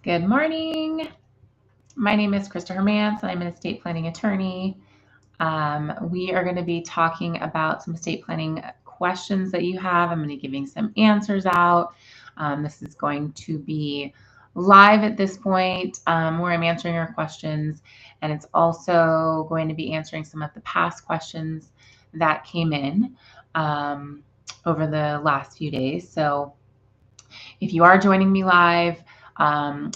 Good morning. My name is Crista Hermance, and I'm an estate planning attorney. We are going to be talking about some estate planning questions that you have. I'm going to be giving some answers out. This is going to be live at this point where I'm answering your questions, and it's also going to be answering some of the past questions that came in over the last few days. So if you are joining me live,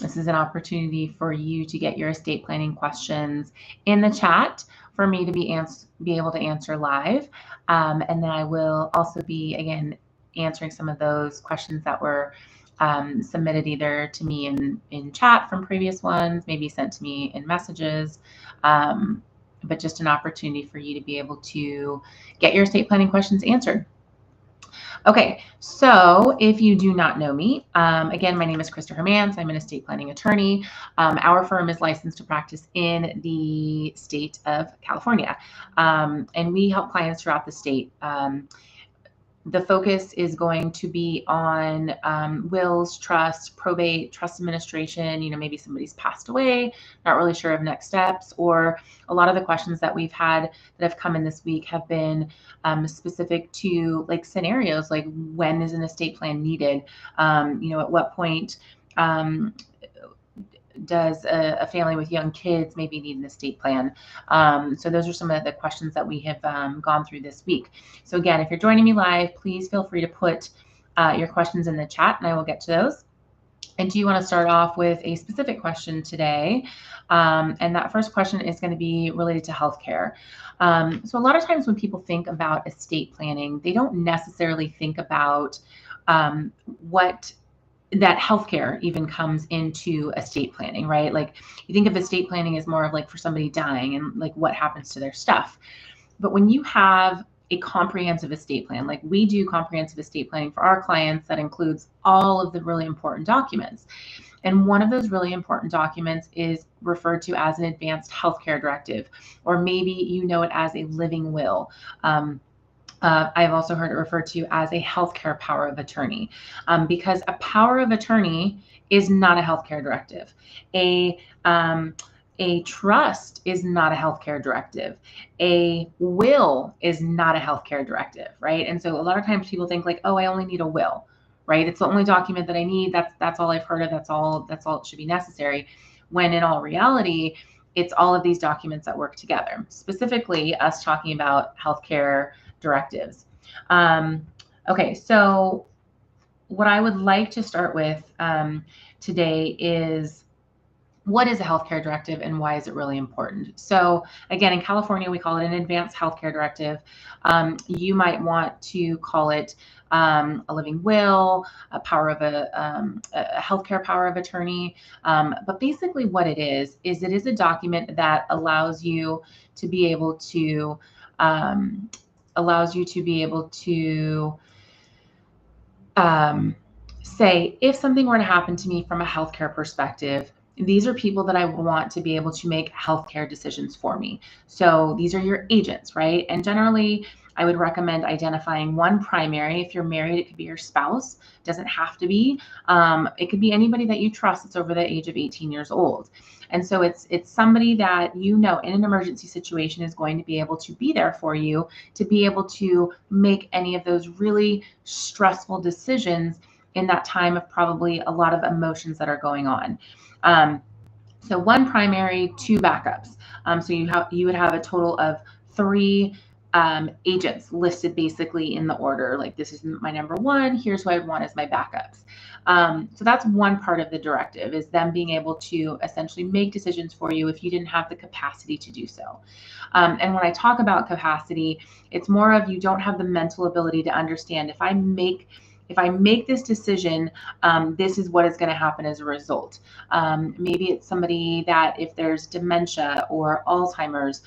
this is an opportunity for you to get your estate planning questions in the chat for me to be able to answer live. And then I will also be, again, answering some of those questions that were submitted either to me in chat from previous ones, maybe sent to me in messages, but just an opportunity for you to be able to get your estate planning questions answered. Okay, so if you do not know me, again, my name is Crista Hermance. I'm an estate planning attorney. Our firm is licensed to practice in the state of California, and we help clients throughout the state. The focus is going to be on wills, trusts, probate, trust administration. Maybe somebody's passed away, not really sure of next steps, or a lot of the questions that we've had that have come in this week have been specific to like scenarios, like when is an estate plan needed? At what point does a family with young kids maybe need an estate plan? So those are some of the questions that we have gone through this week. So again, if you're joining me live, please feel free to put your questions in the chat and I will get to those. And do you want to start off with a specific question today? And that first question is going to be related to healthcare. So a lot of times when people think about estate planning, they don't necessarily think about what that healthcare even comes into estate planning, right? Like you think of estate planning as more of like for somebody dying and like what happens to their stuff. But when you have a comprehensive estate plan, like we do comprehensive estate planning for our clients, that includes all of the really important documents. And one of those really important documents is referred to as an advanced healthcare directive, or maybe you know it as a living will. I've also heard it referred to as a healthcare power of attorney, because a power of attorney is not a healthcare directive. A trust is not a healthcare directive. A will is not a healthcare directive, right? And so a lot of times people think like, oh, I only need a will, right? It's the only document that I need. That's all I've heard of. That's all it should be necessary. When in all reality, it's all of these documents that work together. Specifically, us talking about healthcare directives. Okay, so what I would like to start with today is what is a healthcare directive and why is it really important? So again, in California, we call it an advanced healthcare directive. You might want to call it a living will, a healthcare power of attorney. But basically what it is it is a document that allows you to be able to say, if something were to happen to me from a healthcare perspective, these are people that I want to be able to make healthcare decisions for me. So these are your agents, right? And generally, I would recommend identifying one primary. If you're married, it could be your spouse. It doesn't have to be. It could be anybody that you trust that's over the age of 18 years old. And so it's somebody that you know in an emergency situation is going to be able to be there for you, to be able to make any of those really stressful decisions in that time of probably a lot of emotions that are going on. So one primary, two backups. So you would have a total of 3 agents listed basically in the order. Like, this is my number one, here's who I want as my backups. So that's one part of the directive, is them being able to essentially make decisions for you if you didn't have the capacity to do so. And when I talk about capacity, it's more of you don't have the mental ability to understand, if I make this decision, this is what is going to happen as a result. Maybe it's somebody that, if there's dementia or Alzheimer's,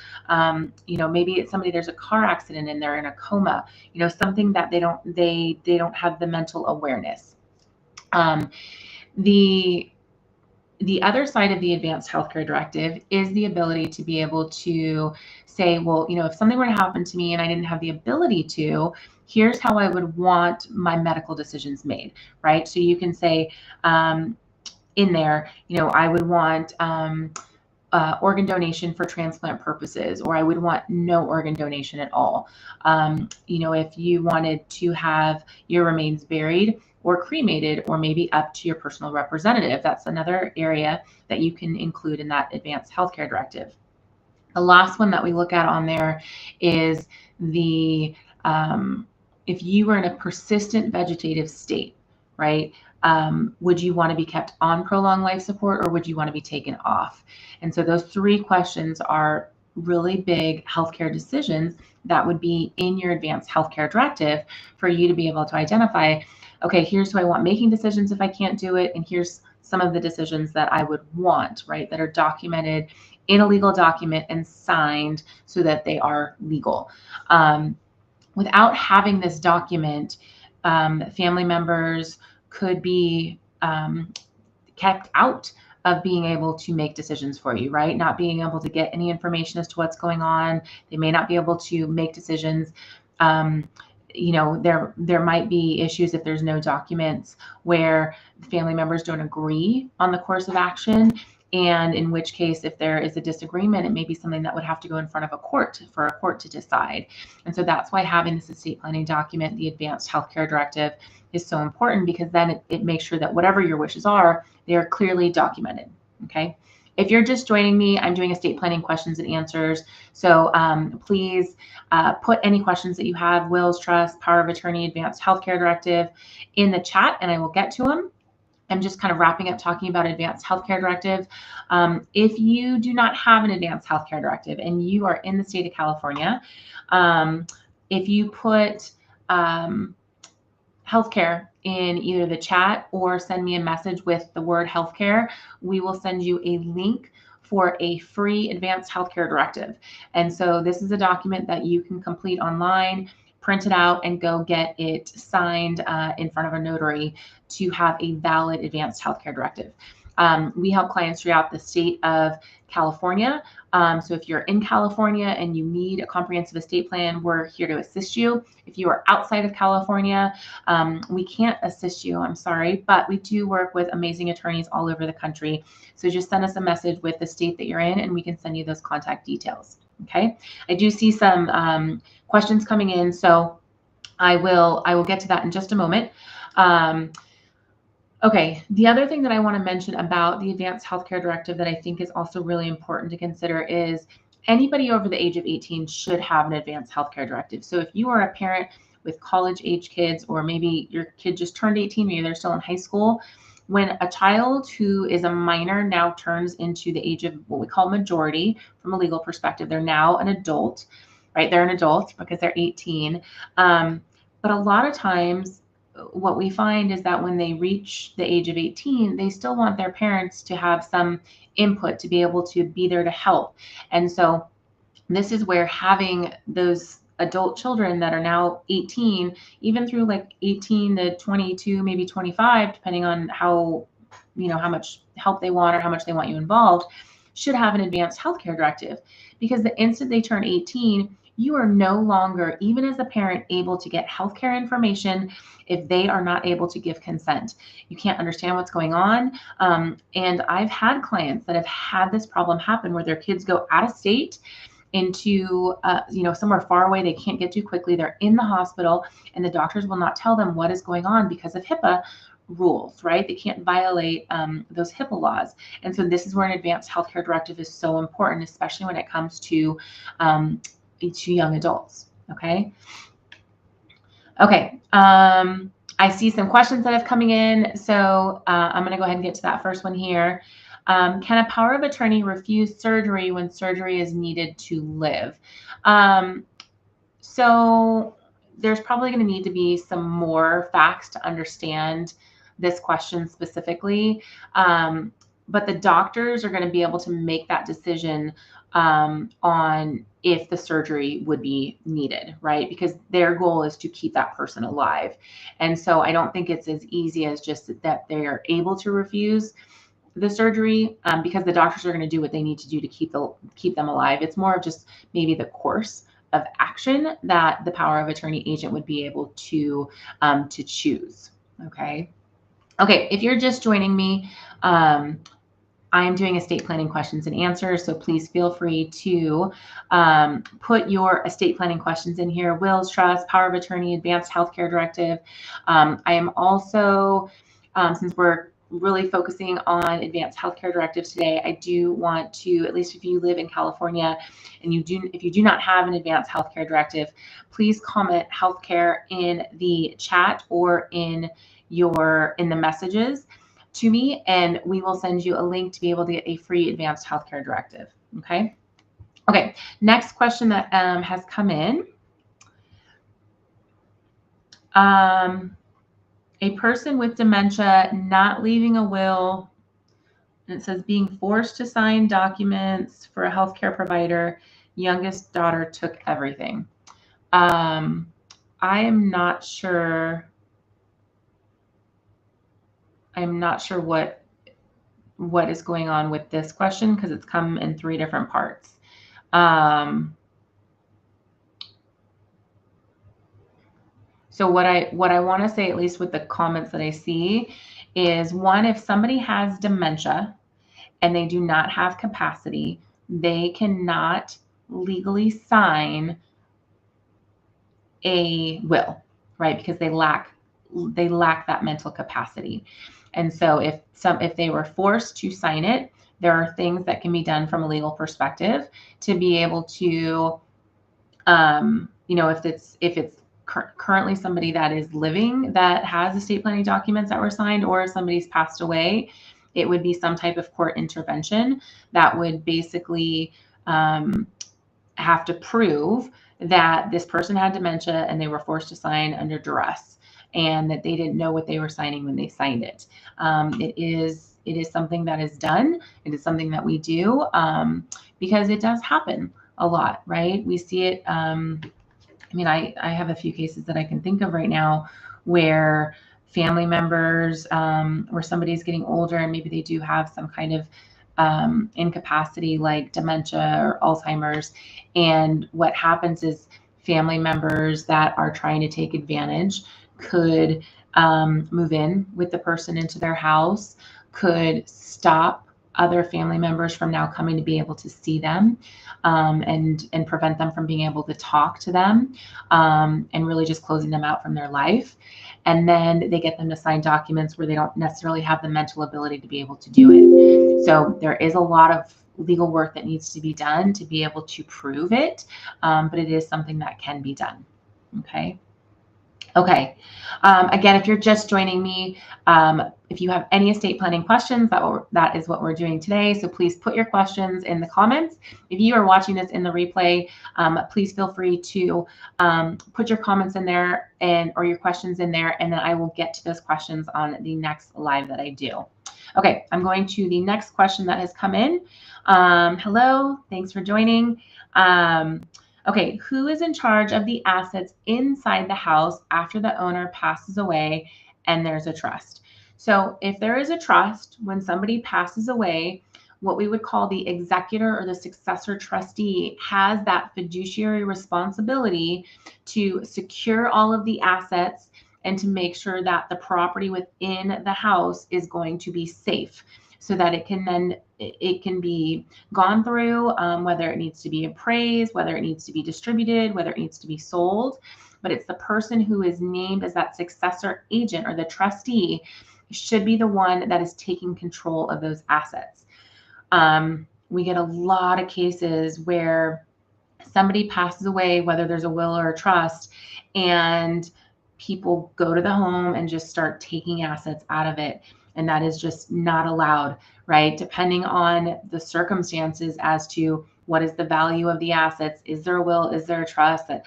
maybe it's somebody, there's a car accident and they're in a coma, something that they don't have the mental awareness. The other side of the advanced healthcare directive is the ability to be able to say, well, if something were to happen to me and I didn't have the ability to, here's how I would want my medical decisions made, right? So you can say, in there, I would want organ donation for transplant purposes, or I would want no organ donation at all. If you wanted to have your remains buried or cremated, or maybe up to your personal representative, that's another area that you can include in that advanced healthcare directive. The last one that we look at on there is the if you were in a persistent vegetative state, right? Would you want to be kept on prolonged life support, or would you want to be taken off? And so those three questions are really big healthcare decisions that would be in your advanced healthcare directive for you to be able to identify, okay, here's who I want making decisions if I can't do it, and here's some of the decisions that I would want, right, that are documented in a legal document and signed so that they are legal. Without having this document, family members could be kept out of being able to make decisions for you, right? Not being able to get any information as to what's going on. They may not be able to make decisions. There might be issues if there's no documents where family members don't agree on the course of action. And in which case, if there is a disagreement, it may be something that would have to go in front of a court for a court to decide. And so that's why having this estate planning document, the advanced healthcare directive, is so important, because then it makes sure that whatever your wishes are, they are clearly documented. Okay. If you're just joining me, I'm doing estate planning questions and answers. So please put any questions that you have, wills, trust, power of attorney, advanced healthcare directive, in the chat, and I will get to them. I'm just kind of wrapping up talking about advanced healthcare directive. If you do not have an advanced healthcare directive and you are in the state of California, if you put healthcare in either the chat or send me a message with the word healthcare, we will send you a link for a free advanced healthcare directive. And so this is a document that you can complete online, print it out, and go get it signed in front of a notary to have a valid advanced healthcare directive. We help clients throughout the state of California. So if you're in California and you need a comprehensive estate plan, we're here to assist you. If you are outside of California, we can't assist you, I'm sorry, but we do work with amazing attorneys all over the country. So just send us a message with the state that you're in, and we can send you those contact details. Okay. I do see some questions coming in, so I will get to that in just a moment. Okay, the other thing that I want to mention about the advanced healthcare directive that I think is also really important to consider is anybody over the age of 18 should have an advanced healthcare directive. So if you are a parent with college age kids, or maybe your kid just turned 18, maybe they're still in high school, when a child who is a minor now turns into the age of what we call majority from a legal perspective, they're now an adult, right? They're an adult because they're 18. But a lot of times, what we find is that when they reach the age of 18, they still want their parents to have some input, to be able to be there to help. And so this is where having those adult children that are now 18, even through like 18 to 22, maybe 25, depending on how much help they want or how much they want you involved, should have an advanced healthcare directive. Because the instant they turn 18, you are no longer, even as a parent, able to get healthcare information if they are not able to give consent. You can't understand what's going on. And I've had clients that have had this problem happen where their kids go out of state into somewhere far away they can't get to quickly. They're in the hospital, and the doctors will not tell them what is going on because of HIPAA rules, right? They can't violate those HIPAA laws. And so this is where an advanced healthcare directive is so important, especially when it comes to young adults. Okay. I see some questions that have coming in, so I'm going to go ahead and get to that first one here. Can a power of attorney refuse surgery when surgery is needed to live? So there's probably going to need to be some more facts to understand this question specifically. But the doctors are going to be able to make that decision on if the surgery would be needed, right? Because their goal is to keep that person alive. And so I don't think it's as easy as just that they are able to refuse the surgery because the doctors are going to do what they need to do to keep them alive. It's more of just maybe the course of action that the power of attorney agent would be able to choose. Okay. Okay, if you're just joining me, I'm doing estate planning questions and answers, so please feel free to put your estate planning questions in here: wills, trust, power of attorney, advanced healthcare directive. I am also, since we're really focusing on advanced healthcare directives today, I do want to, at least if you live in California and if you do not have an advanced healthcare directive, please comment healthcare in the chat or in the messages to me, and we will send you a link to be able to get a free advanced healthcare directive. Okay. Okay. Next question that has come in. A person with dementia not leaving a will, and it says being forced to sign documents for a healthcare provider. Youngest daughter took everything. I am not sure. I'm not sure what is going on with this question because it's come in 3 different parts. So what I want to say, at least with the comments that I see, is one, if somebody has dementia and they do not have capacity, they cannot legally sign a will, right? Because they lack that mental capacity. And so if they were forced to sign it, there are things that can be done from a legal perspective to be able to, if it's currently somebody that is living that has estate planning documents that were signed, or if somebody's passed away, it would be some type of court intervention that would basically have to prove that this person had dementia and they were forced to sign under duress and that they didn't know what they were signing when they signed it. It is something that is done. It is something that we do because it does happen a lot, right? We see it. I have a few cases that I can think of right now where family members, where somebody's getting older and maybe they do have some kind of incapacity like dementia or Alzheimer's. And what happens is family members that are trying to take advantage could move in with the person into their house, could stop other family members from now coming to be able to see them, and prevent them from being able to talk to them, and really just closing them out from their life. And then they get them to sign documents where they don't necessarily have the mental ability to be able to do it. So there is a lot of legal work that needs to be done to be able to prove it, but it is something that can be done. Okay. Okay. Again, if you're just joining me, if you have any estate planning questions, that is what we're doing today. So please put your questions in the comments. If you are watching this in the replay, please feel free to put your comments in there or your questions in there, and then I will get to those questions on the next live that I do. Okay, I'm going to the next question that has come in. Hello, thanks for joining. Okay, who is in charge of the assets inside the house after the owner passes away and there's a trust? So if there is a trust, when somebody passes away, what we would call the executor or the successor trustee has that fiduciary responsibility to secure all of the assets and to make sure that the property within the house is going to be safe, so that it can be gone through, whether it needs to be appraised, whether it needs to be distributed, whether it needs to be sold. But it's the person who is named as that successor agent or the trustee should be the one that is taking control of those assets. We get a lot of cases where somebody passes away, whether there's a will or a trust, and people go to the home and just start taking assets out of it. And that is just not allowed, right? Depending on the circumstances as to what is the value of the assets. Is there a will? Is there a trust that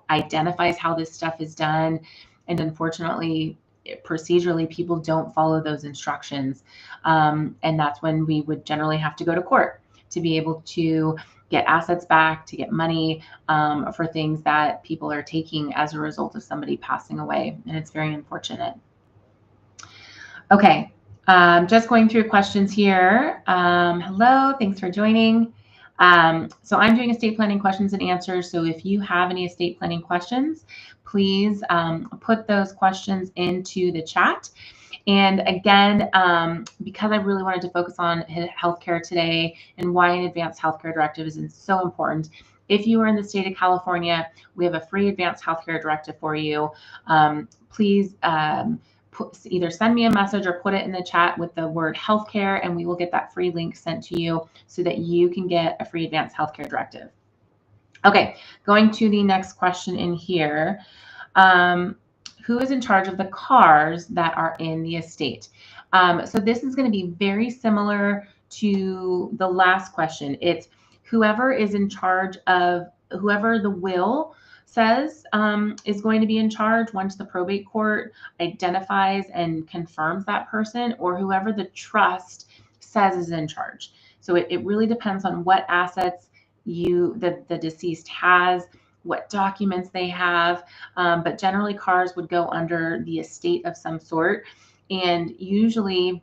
identifies how this stuff is done? And unfortunately, procedurally, people don't follow those instructions. And that's when we would generally have to go to court to be able to get assets back, to get money for things that people are taking as a result of somebody passing away. And it's very unfortunate. Okay, just going through questions here. Hello, thanks for joining. So I'm doing estate planning questions and answers. So if you have any estate planning questions, please put those questions into the chat. And again, because I really wanted to focus on healthcare today and why an advanced healthcare directive is so important, if you are in the state of California, we have a free advanced healthcare directive for you. Please either send me a message or put it in the chat with the word healthcare, and we will get that free link sent to you so that you can get a free advanced healthcare directive. Okay, going to the next question in here. Who is in charge of the cars that are in the estate? So this is going to be very similar to the last question. It's whoever is in charge of, whoever the will says is going to be in charge once the probate court identifies and confirms that person, or whoever the trust says is in charge. So it really depends on what assets the deceased has, what documents they have, but generally cars would go under the estate of some sort. And usually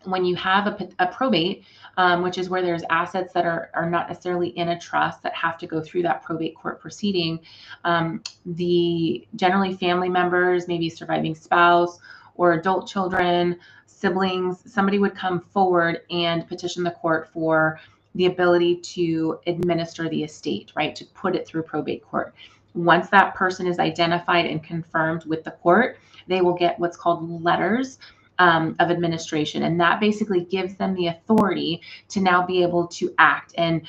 when you have a probate, which is where there's assets that are not necessarily in a trust that have to go through that probate court proceeding, the generally family members, maybe surviving spouse or adult children, siblings, somebody would come forward and petition the court for the ability to administer the estate, right? To put it through probate court. Once that person is identified and confirmed with the court, they will get what's called letters of administration. And that basically gives them the authority to now be able to act and,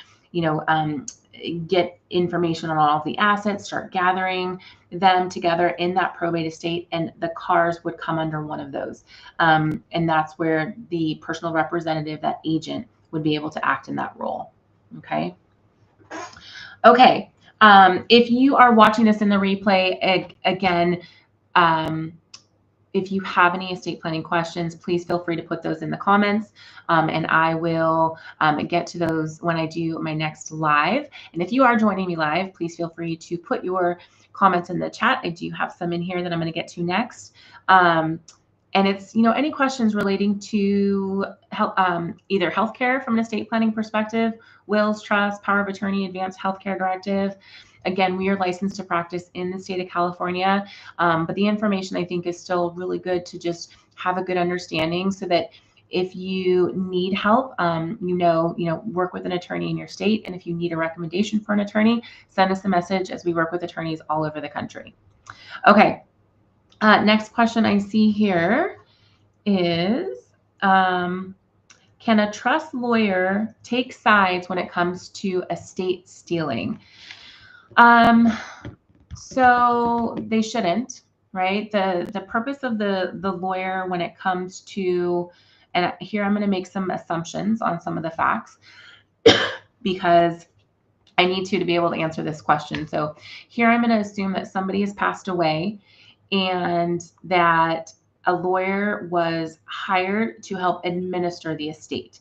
get information on all of the assets, start gathering them together in that probate estate, and the cars would come under one of those. And that's where the personal representative, that agent, would be able to act in that role. Okay. Okay. If you are watching this in the replay, again, if you have any estate planning questions, please feel free to put those in the comments, and I will get to those when I do my next live. And if you are joining me live, please feel free to put your comments in the chat. I do have some in here that I'm going to get to next. And it's, any questions relating to either healthcare from an estate planning perspective, wills, trust, power of attorney, advanced healthcare directive. Again, we are licensed to practice in the state of California, but the information I think is still really good to just have a good understanding so that if you need help, work with an attorney in your state. And if you need a recommendation for an attorney, send us a message, as we work with attorneys all over the country. Okay. Next question I see here is, can a trust lawyer take sides when it comes to estate stealing? So they shouldn't, right? The purpose of the lawyer when it comes to, and here I'm going to make some assumptions on some of the facts because I need to be able to answer this question. So here I'm going to assume that somebody has passed away and that a lawyer was hired to help administer the estate.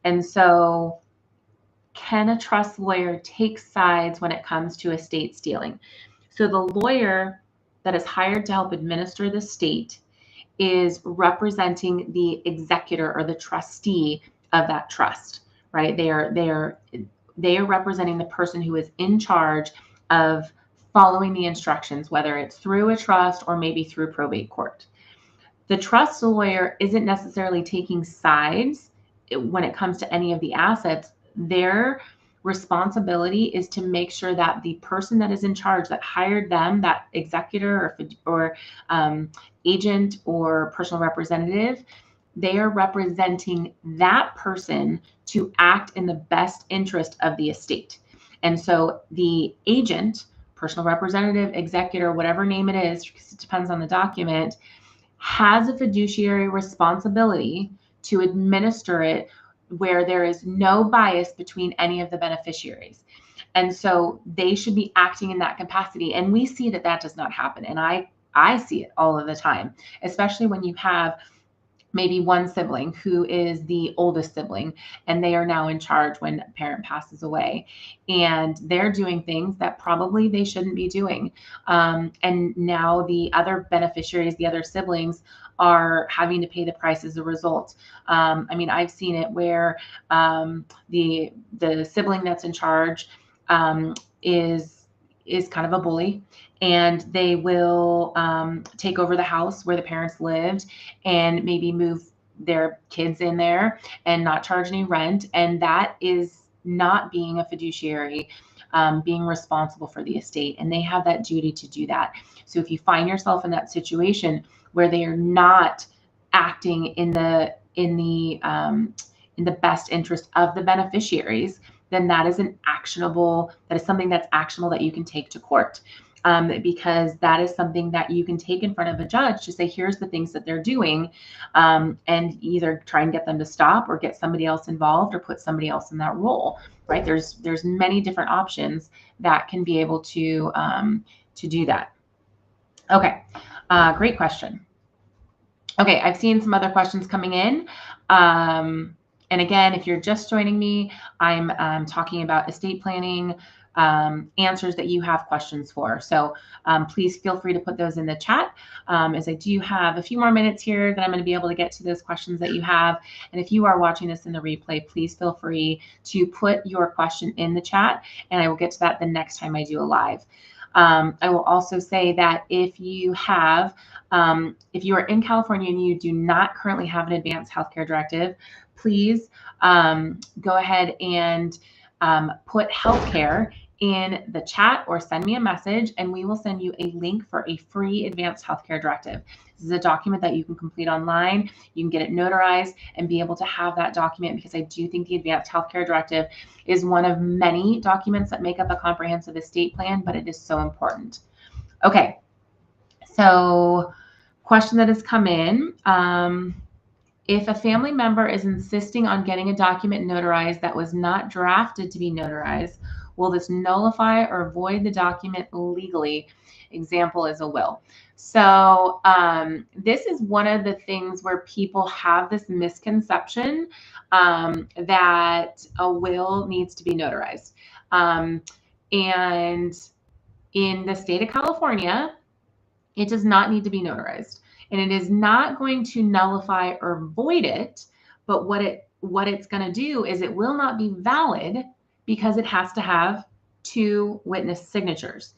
And so can a trust lawyer take sides when it comes to estate stealing? So the lawyer that is hired to help administer the estate is representing the executor or the trustee of that trust, right? They are representing the person who is in charge of following the instructions, whether it's through a trust or maybe through probate court. The trust lawyer isn't necessarily taking sides when it comes to any of the assets. Their responsibility is to make sure that the person that is in charge, that hired them, that executor or agent or personal representative, they are representing that person to act in the best interest of the estate. And so the agent, personal representative, executor, whatever name it is, because it depends on the document, has a fiduciary responsibility to administer it where there is no bias between any of the beneficiaries. And so they should be acting in that capacity. And we see that that does not happen. And I see it all of the time, especially when you have maybe one sibling who is the oldest sibling and they are now in charge when a parent passes away, and they're doing things that probably they shouldn't be doing. And now the other beneficiaries, the other siblings, are having to pay the price as a result. I've seen it where the sibling that's in charge is is kind of a bully, and they will take over the house where the parents lived and maybe move their kids in there and not charge any rent. And that is not being a fiduciary, being responsible for the estate. And they have that duty to do that. So if you find yourself in that situation where they are not acting in the best interest of the beneficiaries, then that is something that's actionable that you can take to court. Because that is something that you can take in front of a judge to say, here's the things that they're doing, and either try and get them to stop or get somebody else involved or put somebody else in that role, right? There's many different options that can be able to do that. Okay, great question. Okay, I've seen some other questions coming in. And again, if you're just joining me, I'm talking about estate planning answers that you have questions for. So please feel free to put those in the chat, as I do have a few more minutes here that I'm going to be able to get to those questions that you have. And if you are watching this in the replay, please feel free to put your question in the chat, and I will get to that the next time I do a live. I will also say that if you are in California and you do not currently have an advanced healthcare directive, please go ahead and put healthcare in the chat or send me a message, and we will send you a link for a free advanced healthcare directive. This is a document that you can complete online. You can get it notarized and be able to have that document, because I do think the advanced healthcare directive is one of many documents that make up a comprehensive estate plan, but it is so important. Okay, so question that has come in. If a family member is insisting on getting a document notarized that was not drafted to be notarized, will this nullify or void the document legally? Example is a will. So this is one of the things where people have this misconception that a will needs to be notarized. And in the state of California, it does not need to be notarized. And it is not going to nullify or void it, but what it's going to do is it will not be valid because it has to have 2 witness signatures.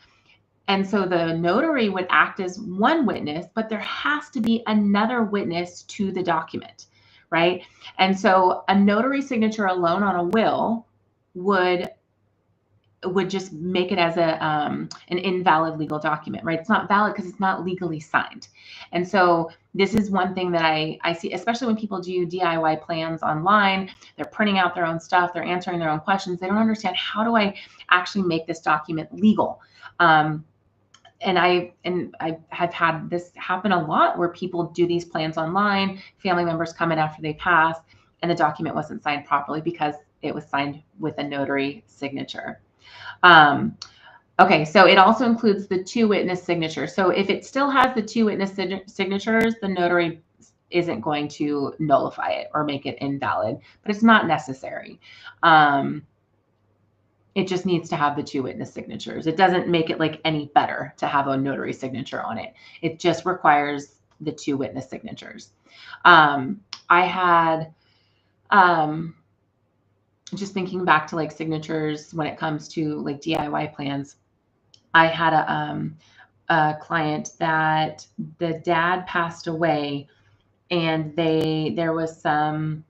And so the notary would act as one witness, but there has to be another witness to the document, right? And so a notary signature alone on a will would just make it as an invalid legal document, right? It's not valid because it's not legally signed. And so this is one thing that I see, especially when people do DIY plans online. They're printing out their own stuff. They're answering their own questions. They don't understand, how do I actually make this document legal? And I have had this happen a lot, where people do these plans online, family members come in after they pass, and the document wasn't signed properly because it was signed with a notary signature. Okay, so it also includes the 2 witness signatures. So if it still has the 2 witness signatures, the notary isn't going to nullify it or make it invalid, but it's not necessary. It just needs to have the 2 witness signatures. It doesn't make it like any better to have a notary signature on it. It just requires the 2 witness signatures. I had, just thinking back to like signatures when it comes to like DIY plans, I had a client that the dad passed away, and there was some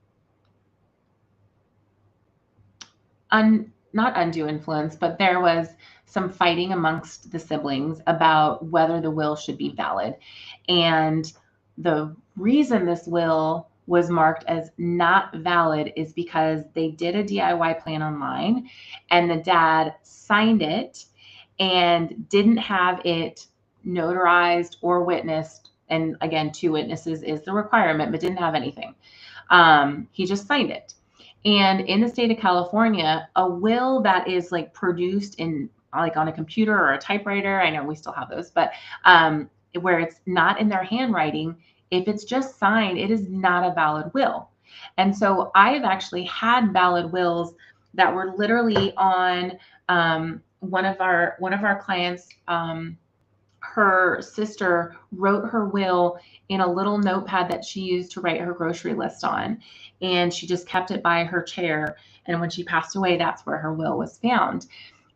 not undue influence, but there was some fighting amongst the siblings about whether the will should be valid. And the reason this will was marked as not valid is because they did a DIY plan online, and the dad signed it and didn't have it notarized or witnessed. And again, 2 witnesses is the requirement, but didn't have anything. He just signed it. And in the state of California, a will that is like produced in like on a computer or a typewriter, I know we still have those, but where it's not in their handwriting, if it's just signed, it is not a valid will. And so I have actually had valid wills that were literally on one of our clients. Her sister wrote her will in a little notepad that she used to write her grocery list on, and she just kept it by her chair. And when she passed away, that's where her will was found.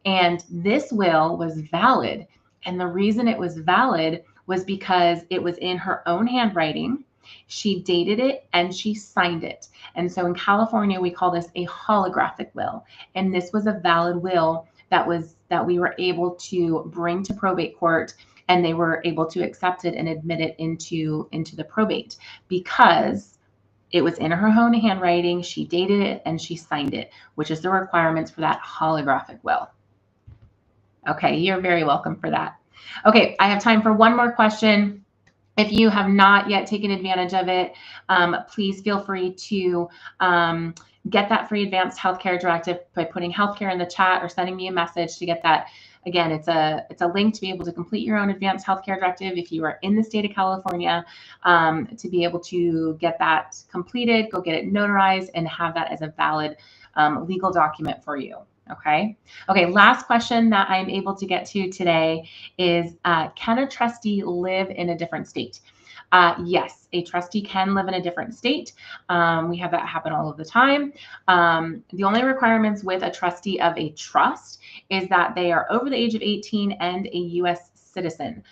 And this will was valid. And the reason it was valid was because it was in her own handwriting. She dated it and she signed it. And so in California, we call this a holographic will. And this was a valid will that we were able to bring to probate court, and they were able to accept it and admit it into the probate because it was in her own handwriting. She dated it and she signed it, which is the requirements for that holographic will. Okay, you're very welcome for that. Okay, I have time for one more question. If you have not yet taken advantage of it, please feel free to get that free advanced healthcare directive by putting healthcare in the chat or sending me a message to get that. Again, it's a link to be able to complete your own advanced healthcare directive if you are in the state of California, to be able to get that completed, go get it notarized, and have that as a valid legal document for you. Okay. Okay. Last question that I'm able to get to today is, can a trustee live in a different state? Yes, a trustee can live in a different state. We have that happen all of the time. The only requirements with a trustee of a trust is that they are over the age of 18 and a U.S. citizen.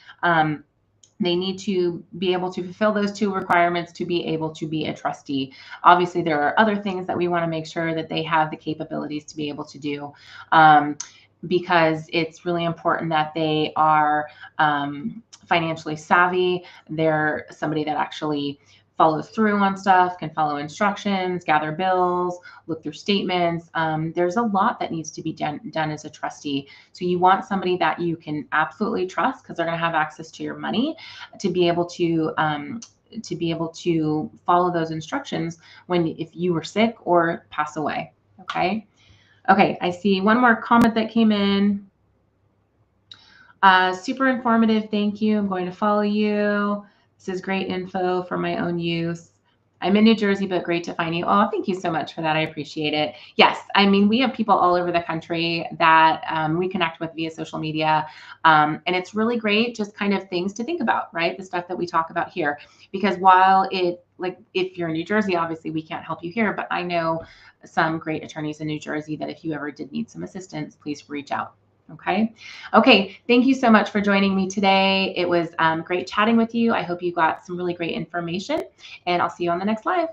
They need to be able to fulfill those two requirements to be able to be a trustee. Obviously, there are other things that we want to make sure that they have the capabilities to be able to do, because it's really important that they are financially savvy. They're somebody that actually follows through on stuff, can follow instructions, gather bills, look through statements. There's a lot that needs to be done as a trustee. So you want somebody that you can absolutely trust, because they're going to have access to your money, to be able to follow those instructions if you were sick or pass away. Okay. Okay. I see one more comment that came in. Super informative. Thank you. I'm going to follow you. This is great info for my own use. I'm in New Jersey, but great to find you. Oh, thank you so much for that. I appreciate it. Yes, I mean, we have people all over the country that we connect with via social media. And it's really great, just kind of things to think about, right? The stuff that we talk about here. Because while if you're in New Jersey, obviously we can't help you here, but I know some great attorneys in New Jersey that if you ever did need some assistance, please reach out. Okay. Okay. Thank you so much for joining me today. It was great chatting with you. I hope you got some really great information, and I'll see you on the next live.